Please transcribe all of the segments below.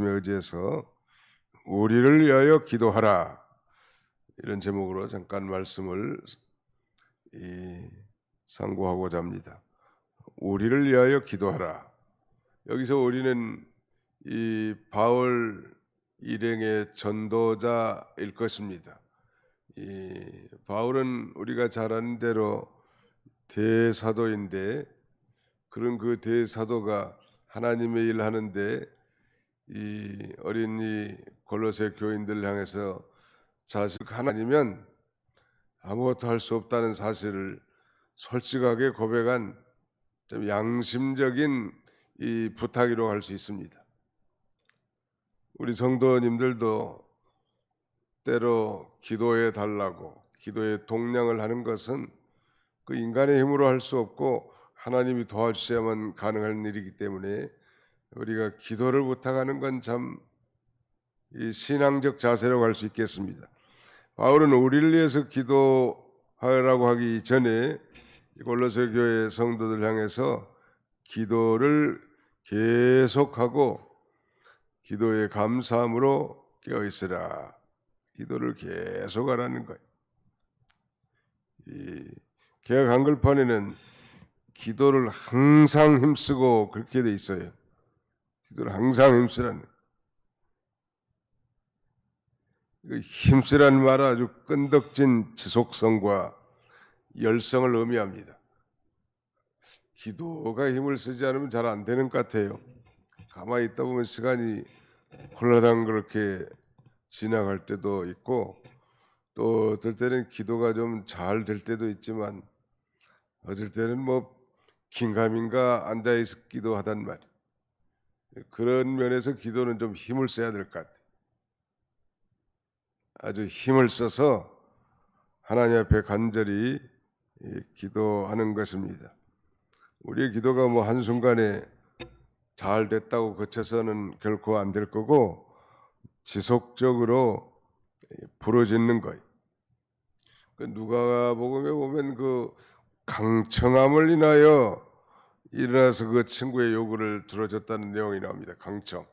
말씀에 의지해서 우리를 위하여 기도하라, 이런 제목으로 잠깐 말씀을 상고하고자 합니다. 우리를 위하여 기도하라. 여기서 우리는 이 바울 일행의 전도자일 것입니다. 이 바울은 우리가 잘 아는 대로 대사도인데, 그런 그 대사도가 하나님의 일 하는데 이 어린 이 골로새 교인들 향해서 자식 하나님이면 아무것도 할 수 없다는 사실을 솔직하게 고백한 좀 양심적인 이 부탁이라고 할 수 있습니다. 우리 성도님들도 때로 기도해 달라고, 기도에 동량을 하는 것은 그 인간의 힘으로 할 수 없고 하나님이 도와주셔야만 가능한 일이기 때문에 우리가 기도를 부탁하는 건 참 신앙적 자세라고 할 수 있겠습니다. 바울은 우리를 위해서 기도하라고 하기 전에 골로새 교회 성도들 향해서 기도를 계속하고 기도의 감사함으로 깨어있으라, 기도를 계속하라는 거예요. 이 개역 한글판에는 기도를 항상 힘쓰고 그렇게 돼 있어요. 기도를 항상 힘쓰라는. 힘쓰라는 말은 아주 끈덕진 지속성과 열성을 의미합니다. 기도가 힘을 쓰지 않으면 잘 안 되는 것 같아요. 가만히 있다 보면 시간이 홀라당 그렇게 지나갈 때도 있고, 또 어떨 때는 기도가 좀 잘 될 때도 있지만 어떨 때는 뭐 긴가민가 앉아있기도 하단 말이에요. 그런 면에서 기도는 좀 힘을 써야 될 것 같아요. 아주 힘을 써서 하나님 앞에 간절히 기도하는 것입니다. 우리의 기도가 뭐 한순간에 잘 됐다고 그쳐서는 결코 안 될 거고 지속적으로 부르짖는 거예요. 누가복음에 보면 그 강청함을 인하여 일어나서 그 친구의 요구를 들어줬다는 내용이 나옵니다. 강청.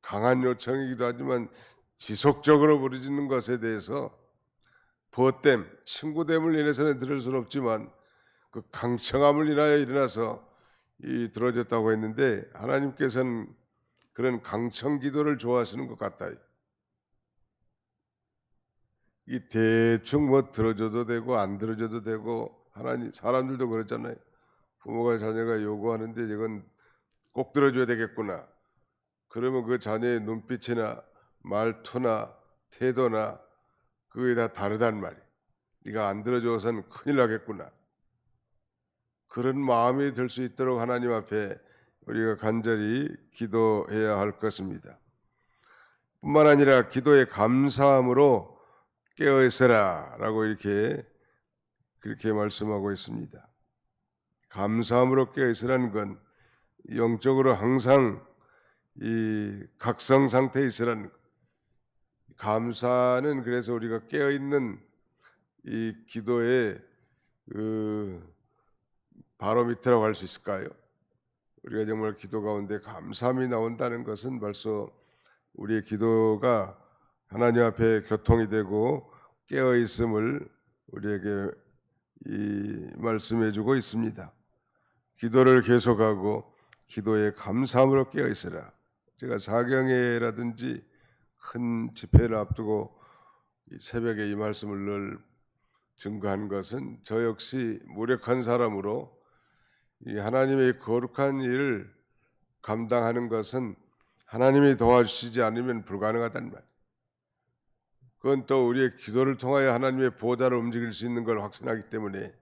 강한 요청이기도 하지만 지속적으로 부르짖는 것에 대해서 보탬, 친구됨을 인해서는 들을 수는 없지만 그 강청함을 인하여 일어나서 들어줬다고 했는데, 하나님께서는 그런 강청 기도를 좋아하시는 것 같아요. 이 대충 뭐 들어줘도 되고 안 들어줘도 되고, 하나님 사람들도 그렇잖아요. 부모가 자녀가 요구하는데 이건 꼭 들어줘야 되겠구나. 그러면 그 자녀의 눈빛이나 말투나 태도나 그게 다 다르단 말이에요. 네가 안 들어줘서는 큰일 나겠구나. 그런 마음이 들 수 있도록 하나님 앞에 우리가 간절히 기도해야 할 것입니다. 뿐만 아니라 기도의 감사함으로 깨어있으라 라고 그렇게 말씀하고 있습니다. 감사함으로 깨어있으라는 건 영적으로 항상 이 각성 상태에 있으라는 것. 감사는 그래서 우리가 깨어있는 이 기도의 바로미터라고 할 수 있을까요? 우리가 정말 기도 가운데 감사함이 나온다는 것은 벌써 우리의 기도가 하나님 앞에 교통이 되고 깨어있음을 우리에게 말씀해 주고 있습니다. 기도를 계속하고 기도에 감사함으로 깨어있으라. 제가 사경회라든지 큰 집회를 앞두고 새벽에 이 말씀을 늘 증거한 것은 저 역시 무력한 사람으로 이 하나님의 거룩한 일을 감당하는 것은 하나님이 도와주시지 않으면 불가능하단 말이에요. 그건 또 우리의 기도를 통하여 하나님의 보좌를 움직일 수 있는 걸 확신하기 때문에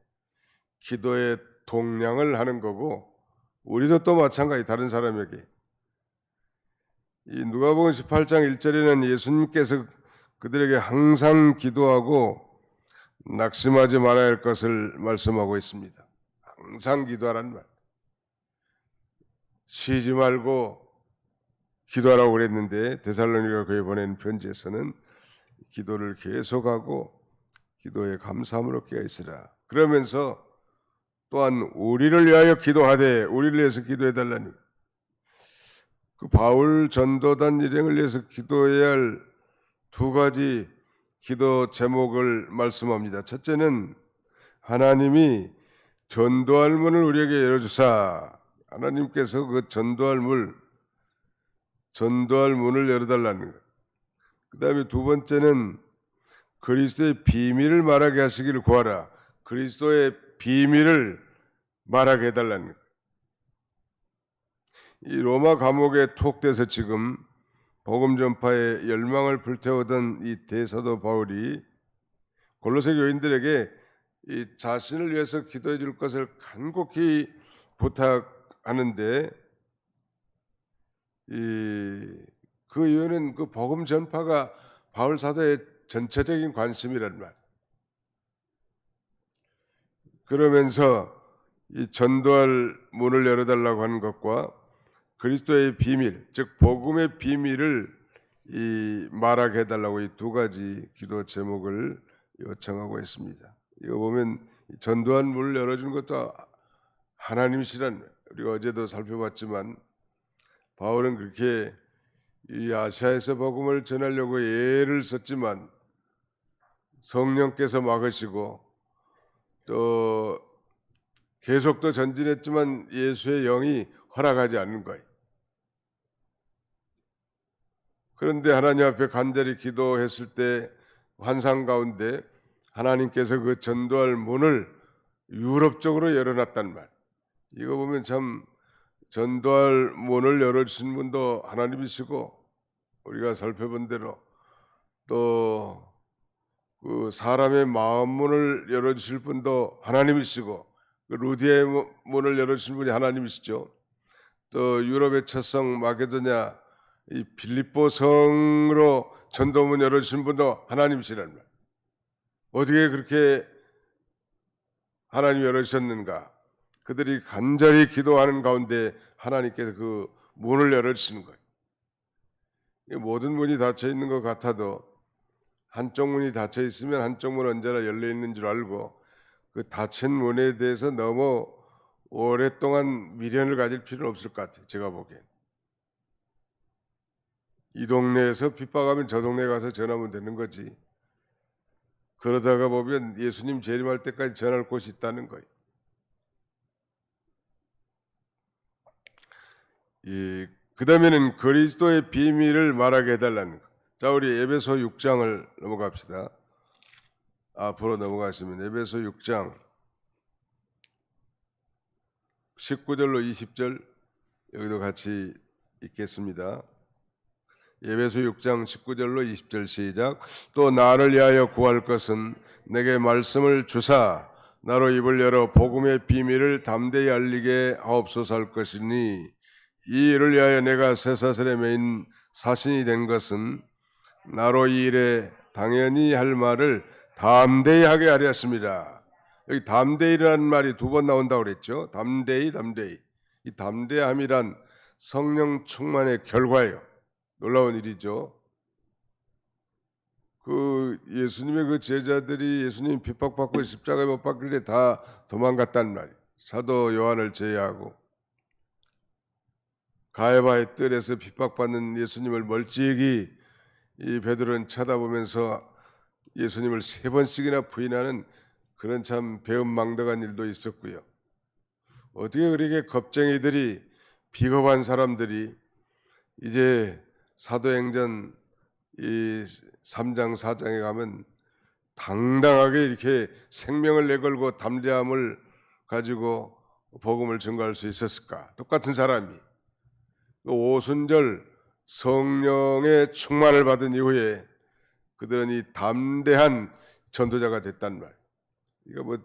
기도에 동량을 하는 거고, 우리도 또 마찬가지 다른 사람에게. 이 누가복음 18장 1절에는 예수님께서 그들에게 항상 기도하고 낙심하지 말아야 할 것을 말씀하고 있습니다. 항상 기도하라는 말. 쉬지 말고 기도하라고 그랬는데 데살로니가 교회에 보낸 편지에서는 기도를 계속하고 기도에 감사함으로 깨어있으라. 그러면서 또한 우리를 위하여 기도하되, 우리를 위해서 기도해달라니. 그 바울 전도단 일행을 위해서 기도해야 할 두 가지 기도 제목을 말씀합니다. 첫째는 하나님이 전도할 문을 우리에게 열어주사, 하나님께서 그 전도할 문을 열어달라는 것. 그 다음에 두 번째는 그리스도의 비밀을 말하게 하시기를 구하라. 그리스도의 비밀을 말하게 해달라는 것. 이 로마 감옥에 투옥돼서 지금 복음 전파에 열망을 불태우던 이 대사도 바울이 골로새 교인들에게 이 자신을 위해서 기도해 줄 것을 간곡히 부탁하는데, 그 이유는 그 복음 전파가 바울 사도의 전체적인 관심이란 말. 그러면서 이 전도할 문을 열어달라고 하는 것과 그리스도의 비밀, 즉 복음의 비밀을 말하게 해달라고 이 두 가지 기도 제목을 요청하고 있습니다. 이거 보면 전도할 문을 열어주는 것도 하나님이시란, 우리가 어제도 살펴봤지만 바울은 그렇게 이 아시아에서 복음을 전하려고 애를 썼지만 성령께서 막으시고 또 계속 또 전진했지만 예수의 영이 허락하지 않는 거예요. 그런데 하나님 앞에 간절히 기도했을 때 환상 가운데 하나님께서 그 전도할 문을 유럽적으로 열어놨단 말. 이거 보면 참 전도할 문을 열어주신 분도 하나님이시고, 우리가 살펴본 대로 또 그 사람의 마음 문을 열어주실 분도 하나님이시고, 그 루디의 문을 열어주신 분이 하나님이시죠. 또 유럽의 첫 성 마게도냐 이 빌립보 성으로 전도문 열어주신 분도 하나님이시라는 말. 어떻게 그렇게 하나님이 열어주셨는가? 그들이 간절히 기도하는 가운데 하나님께서 그 문을 열어주시는 거예요. 모든 문이 닫혀 있는 것 같아도 한쪽 문이 닫혀 있으면 한쪽 문은 언제나 열려 있는 줄 알고 그 닫힌 문에 대해서 너무 오랫동안 미련을 가질 필요는 없을 것 같아요. 제가 보기엔. 이 동네에서 핍박하면 저 동네 가서 전하면 되는 거지. 그러다가 보면 예수님 재림할 때까지 전할 곳이 있다는 거예요. 그 다음에는 그리스도의 비밀을 말하게 해달라는 거. 자, 우리 에베소 6장을 넘어갑시다. 앞으로 넘어가시면 에베소 6장 19절로 20절 여기도 같이 읽겠습니다. 에베소 6장 19절로 20절 시작. 또 나를 위하여 구할 것은 내게 말씀을 주사 나로 입을 열어 복음의 비밀을 담대히 알리게 하옵소서 할 것이니, 이 일을 위하여 내가 쇠사슬에 매인 사신이 된 것은 나로 이 일에 당연히 할 말을 담대히 하게 하려 했습니다. 여기 담대히라는 말이 두 번 나온다고 그랬죠. 담대히. 이 담대함이란 성령 충만의 결과예요. 놀라운 일이죠. 그 예수님의 그 제자들이 예수님 핍박받고 십자가에 못 박힐 때 다 도망갔단 말이에요. 사도 요한을 제외하고. 가야바의 뜰에서 핍박받는 예수님을 멀찍이 이 베드로는 쳐다보면서 예수님을 3번씩이나 부인하는 그런 참 배은망덕한 일도 있었고요. 어떻게 그렇게 겁쟁이들이, 비겁한 사람들이 이제 사도행전 이 3장 4장에 가면 당당하게 이렇게 생명을 내걸고 담대함을 가지고 복음을 전가할 수 있었을까? 똑같은 사람이 오순절 성령의 충만을 받은 이후에 그들은 이 담대한 전도자가 됐단 말. 이거 뭐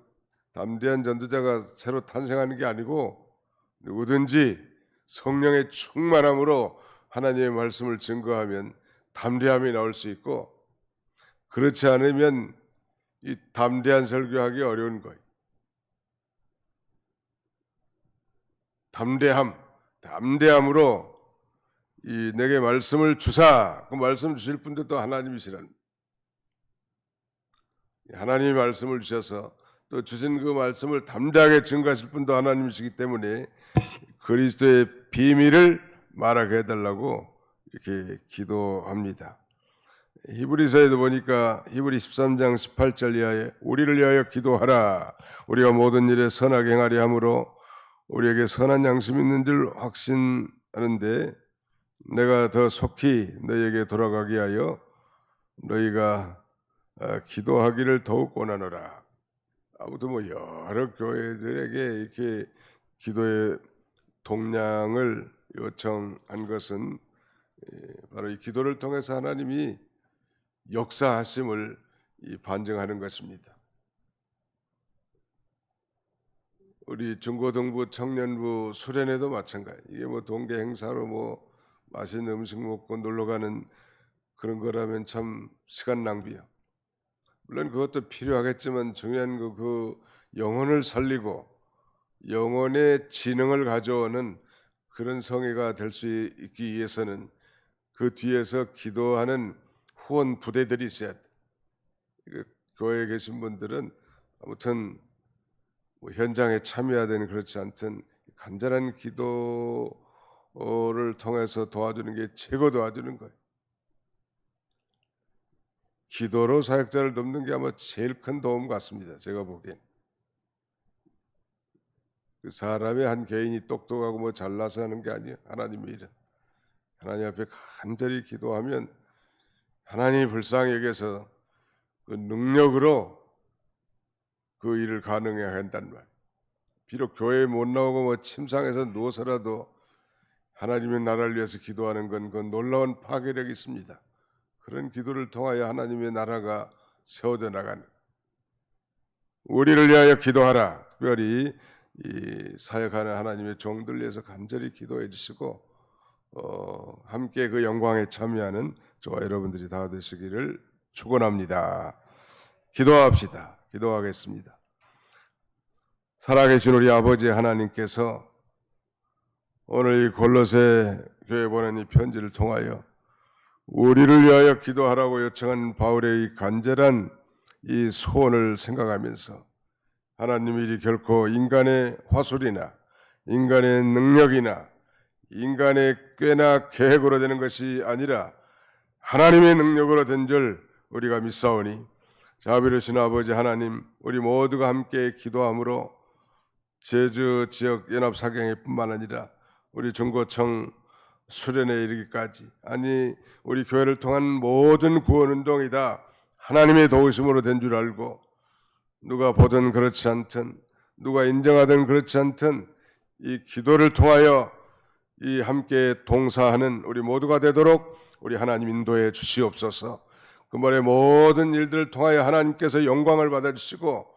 담대한 전도자가 새로 탄생하는 게 아니고 누구든지 성령의 충만함으로 하나님의 말씀을 증거하면 담대함이 나올 수 있고, 그렇지 않으면 이 담대한 설교하기 어려운 거예요. 담대함으로 이 내게 말씀을 주사, 그 말씀 주실 분도 또 하나님이시라는, 하나님이 말씀을 주셔서 또 주신 그 말씀을 담대하게 증거하실 분도 하나님이시기 때문에 그리스도의 비밀을 말하게 해달라고 이렇게 기도합니다. 히브리서에도 보니까 히브리 13장 18절 이하에 우리를 위하여 기도하라. 우리가 모든 일에 선하게 행하려 함으로 우리에게 선한 양심이 있는 줄 확신하는데 내가 더 속히 너희에게 돌아가게 하여 너희가 기도하기를 더욱 원하노라. 아무튼 여러 교회들에게 이렇게 기도의 동량을 요청한 것은 바로 이 기도를 통해서 하나님이 역사하심을 반증하는 것입니다. 우리 중고등부 청년부 수련회도 마찬가지. 이게 동계 행사로 맛있는 음식 먹고 놀러 가는 그런 거라면 참 시간 낭비야. 물론 그것도 필요하겠지만 중요한 그 영혼을 살리고 영혼의 지능을 가져오는 그런 성회가 될 수 있기 위해서는 그 뒤에서 기도하는 후원 부대들이 있어야 돼. 교회에 계신 분들은 아무튼 현장에 참여하든 그렇지 않든 간절한 기도를 통해서 도와주는 게 최고 도와주는 거예요. 기도로 사역자를 돕는 게 아마 제일 큰 도움 같습니다. 제가 보기엔. 그 사람의 한 개인이 똑똑하고 잘나서 하는 게 아니에요. 하나님의 일은. 하나님 앞에 간절히 기도하면 하나님이 불쌍히 여겨서 그 능력으로 그 일을 가능해야 한단 말이에요. 비록 교회에 못 나오고 침상에서 누워서라도 하나님의 나라를 위해서 기도하는 건 그 놀라운 파괴력이 있습니다. 그런 기도를 통하여 하나님의 나라가 세워져 나가는. 우리를 위하여 기도하라. 특별히 이 사역하는 하나님의 종들 위해서 간절히 기도해 주시고 함께 그 영광에 참여하는 저와 여러분들이 다 되시기를 축원합니다. 기도합시다. 기도하겠습니다. 살아계신 우리 아버지 하나님께서 오늘 이 골로새 교회 보낸 이 편지를 통하여 우리를 위하여 기도하라고 요청한 바울의 이 간절한 이 소원을 생각하면서 하나님 일이 결코 인간의 화술이나 인간의 능력이나 인간의 꾀나 계획으로 되는 것이 아니라 하나님의 능력으로 된 줄 우리가 믿사오니 자비로우신 아버지 하나님, 우리 모두가 함께 기도함으로 제주 지역 연합 사경회뿐만 아니라 우리 중고청 수련회에 이르기까지 아니 우리 교회를 통한 모든 구원운동이 다 하나님의 도우심으로 된 줄 알고 누가 보든 그렇지 않든 누가 인정하든 그렇지 않든 이 기도를 통하여 이 함께 동사하는 우리 모두가 되도록 우리 하나님 인도해 주시옵소서. 그번에 모든 일들을 통하여 하나님께서 영광을 받아주시고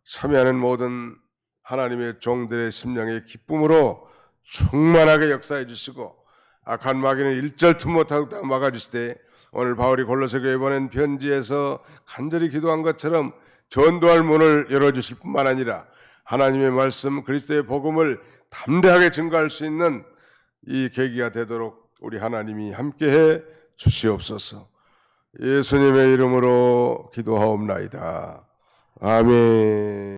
참여하는 모든 하나님의 종들의 심령의 기쁨으로 충만하게 역사해 주시고 악한 마귀는 일절 틈 못하고 막아주시되 오늘 바울이 골로새 교회에 보낸 편지에서 간절히 기도한 것처럼 전도할 문을 열어주실 뿐만 아니라 하나님의 말씀 그리스도의 복음을 담대하게 증거할 수 있는 이 계기가 되도록 우리 하나님이 함께해 주시옵소서. 예수님의 이름으로 기도하옵나이다. 아멘.